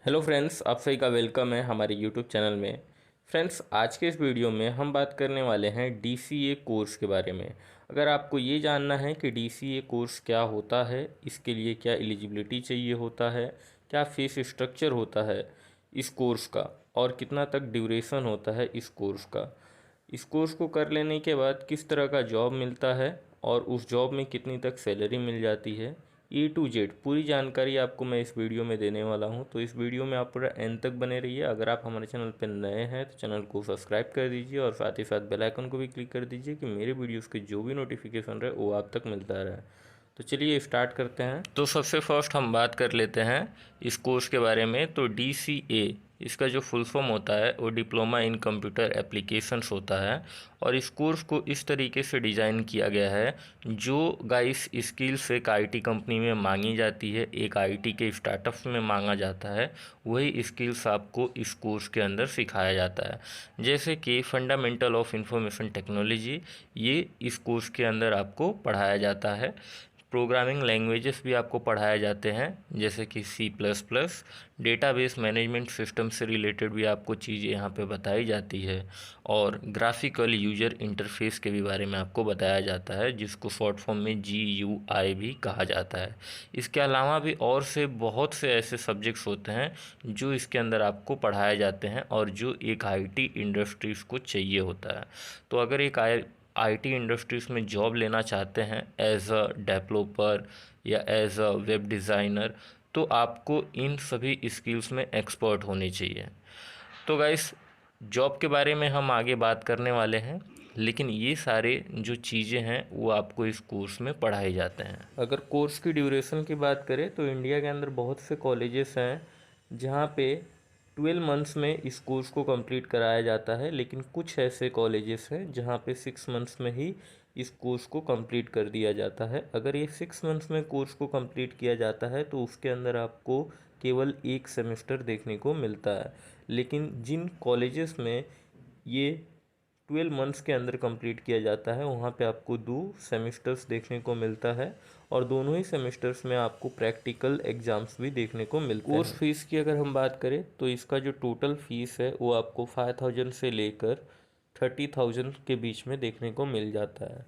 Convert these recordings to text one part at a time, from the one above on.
Hello friends, आप सभी का वेलकम है हमारे यूट्यूब चैनल में। फ्रेंड्स, आज के इस वीडियो में हम बात करने वाले हैं डीसीए कोर्स के बारे में। अगर आपको ये जानना है कि डीसीए कोर्स क्या होता है, इसके लिए क्या एलिजिबिलिटी चाहिए होता है, क्या फीस स्ट्रक्चर होता है इस कोर्स का और कितना तक ड्यूरेशन होता है इस कोर्स का, इस कोर्स को कर लेने के बाद किस तरह का जॉब मिलता है और उस जॉब में कितनी तक सैलरी मिल जाती है, ए टू जेड पूरी जानकारी आपको मैं इस वीडियो में देने वाला हूं। तो इस वीडियो में आप पूरा एंड तक बने रहिए। अगर आप हमारे चैनल पर नए हैं तो चैनल को सब्सक्राइब कर दीजिए और साथ ही साथ बेल आइकन को भी क्लिक कर दीजिए कि मेरे वीडियोस के जो भी नोटिफिकेशन रहे वो आप तक मिलता रहे। तो चलिए स्टार्ट करते हैं। तो सबसे फर्स्ट हम बात कर लेते हैं इस कोर्स के बारे में। तो DCA इसका जो फुल फॉर्म होता है वो डिप्लोमा इन कंप्यूटर एप्लीकेशंस होता है। और इस कोर्स को इस तरीके से डिज़ाइन किया गया है, जो गाइस स्किल्स एक आईटी कंपनी में मांगी जाती है, एक आईटी के स्टार्टअप्स में मांगा जाता है, वही स्किल्स आपको इस कोर्स के अंदर सिखाया जाता है। जैसे कि फंडामेंटल ऑफ इंफॉर्मेशन टेक्नोलॉजी, ये इस कोर्स के अंदर आपको पढ़ाया जाता है। प्रोग्रामिंग लैंग्वेजेस भी आपको पढ़ाए जाते हैं, जैसे कि C++। डेटाबेस मैनेजमेंट सिस्टम से रिलेटेड भी आपको चीज़ें यहाँ पे बताई जाती है। और ग्राफिकल यूजर इंटरफेस के भी बारे में आपको बताया जाता है, जिसको शॉर्ट फॉर्म में GUI भी कहा जाता है। इसके अलावा भी और से बहुत से ऐसे सब्जेक्ट्स होते हैं जो इसके अंदर आपको पढ़ाए जाते हैं और जो एक IT इंडस्ट्रीज़ को चाहिए होता है। तो अगर एक आईटी इंडस्ट्रीज़ में जॉब लेना चाहते हैं एज अ डेवलपर या एज अ वेब डिज़ाइनर, तो आपको इन सभी स्किल्स में एक्सपर्ट होनी चाहिए। तो गाइस, जॉब के बारे में हम आगे बात करने वाले हैं, लेकिन ये सारे जो चीज़ें हैं वो आपको इस कोर्स में पढ़ाए जाते हैं। अगर कोर्स की ड्यूरेशन की बात करें तो इंडिया के अंदर बहुत से कॉलेजेस हैं जहाँ पे 12 मंथ्स में इस कोर्स को कंप्लीट कराया जाता है, लेकिन कुछ ऐसे कॉलेजेस हैं जहाँ पे 6 मंथ्स में ही इस कोर्स को कंप्लीट कर दिया जाता है। अगर ये 6 मंथ्स में कोर्स को कंप्लीट किया जाता है तो उसके अंदर आपको केवल एक सेमेस्टर देखने को मिलता है। लेकिन जिन कॉलेजेस में ये 12 मंथ्स के अंदर कंप्लीट किया जाता है वहाँ पे आपको 2 सेमेस्टर्स देखने को मिलता है और दोनों ही सेमेस्टर्स में आपको प्रैक्टिकल एग्ज़ाम्स भी देखने को मिलते हैं। कोर्स फीस की अगर हम बात करें तो इसका जो टोटल फीस है वो आपको 5,000 से लेकर 30,000 के बीच में देखने को मिल जाता है।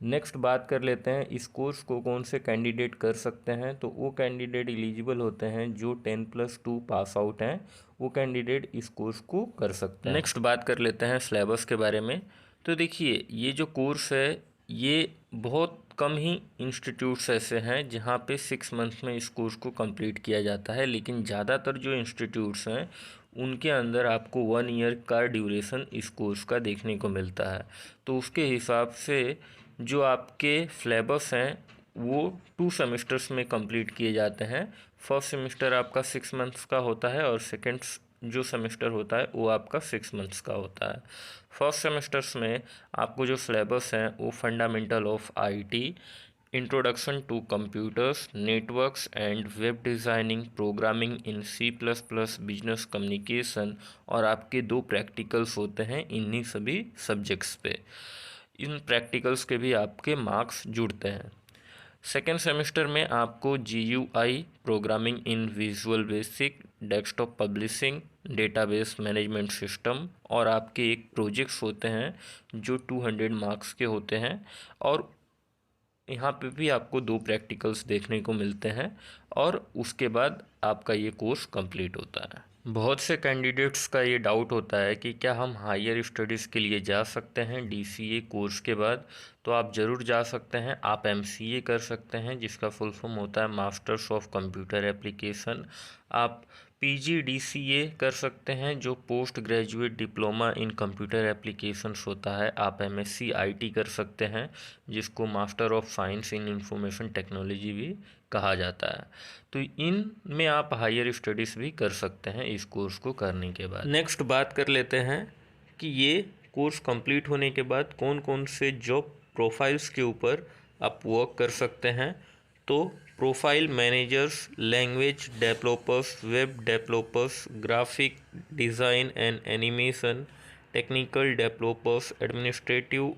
नेक्स्ट बात कर लेते हैं इस कोर्स को कौन से कैंडिडेट कर सकते हैं। तो वो कैंडिडेट एलिजिबल होते हैं जो 10+2 पास आउट हैं, वो कैंडिडेट इस कोर्स को कर सकते हैं। नेक्स्ट बात कर लेते हैं सिलेबस के बारे में। तो देखिए, ये जो कोर्स है ये बहुत कम ही इंस्टीट्यूट्स ऐसे हैं जहाँ पे 6 मंथ्स में इस कोर्स को कंप्लीट किया जाता है, लेकिन ज़्यादातर जो इंस्टीट्यूट्स हैं उनके अंदर आपको 1 ईयर का ड्यूरेशन इस कोर्स का देखने को मिलता है। तो उसके हिसाब से जो आपके सिलेबस हैं वो 2 सेमेस्टर्स में कंप्लीट किए जाते हैं। फर्स्ट सेमेस्टर आपका 6 मंथ्स का होता है और सेकेंड जो सेमेस्टर होता है वो आपका 6 मंथ्स का होता है। फर्स्ट सेमेस्टर्स में आपको जो सिलेबस हैं वो fundamental of IT, introduction to computers, networks and web designing, programming in C++, business communication और आपके 2 प्रैक्टिकल्स होते हैं इन्हीं सभी सब्जेक्ट्स पे। इन प्रैक्टिकल्स के भी आपके मार्क्स जुड़ते हैं। सेकेंड सेमेस्टर में आपको GUI, programming in visual basic, desktop publishing, database management system और आपके एक प्रोजेक्ट्स होते हैं जो 200 मार्क्स के होते हैं। और यहाँ पे भी आपको 2 प्रैक्टिकल्स देखने को मिलते हैं और उसके बाद आपका ये कोर्स कंप्लीट होता है। बहुत से कैंडिडेट्स का ये डाउट होता है कि क्या हम हायर स्टडीज़ के लिए जा सकते हैं DCA कोर्स के बाद। तो आप ज़रूर जा सकते हैं। आप MCA कर सकते हैं, जिसका फुल फॉर्म होता है मास्टर्स ऑफ कंप्यूटर एप्लीकेशन। आप PGDCA कर सकते हैं, जो post graduate diploma in computer applications होता है। आप MSc IT कर सकते हैं, जिसको master of science in information technology भी कहा जाता है। तो इन में आप हायर स्टडीज़ भी कर सकते हैं इस कोर्स को करने के बाद। नेक्स्ट बात कर लेते हैं कि ये कोर्स कंप्लीट होने के बाद कौन कौन से जॉब प्रोफाइल्स के ऊपर आप वर्क कर सकते हैं। तो profile managers, language developers, web developers, graphic design and animation, technical developers, administrative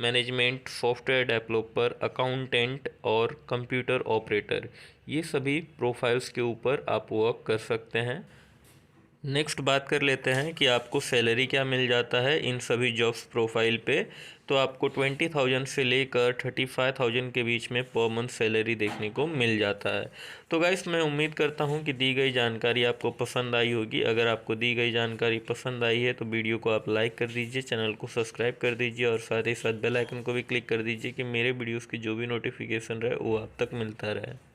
management, software developer, accountant और कंप्यूटर ऑपरेटर, ये सभी प्रोफाइल्स के ऊपर आप वर्क कर सकते हैं। नेक्स्ट बात कर लेते हैं कि आपको सैलरी क्या मिल जाता है इन सभी जॉब्स प्रोफाइल पे। तो आपको 20,000 से लेकर 35,000 के बीच में पर मंथ सैलरी देखने को मिल जाता है। तो गाइस, मैं उम्मीद करता हूँ कि दी गई जानकारी आपको पसंद आई होगी। अगर आपको दी गई जानकारी पसंद आई है तो वीडियो को आप लाइक कर दीजिए, चैनल को सब्सक्राइब कर दीजिए और साथ ही साथ बेल आइकन को भी क्लिक कर दीजिए कि मेरे वीडियोज़ की जो भी नोटिफिकेशन रहे वो आप तक मिलता रहे।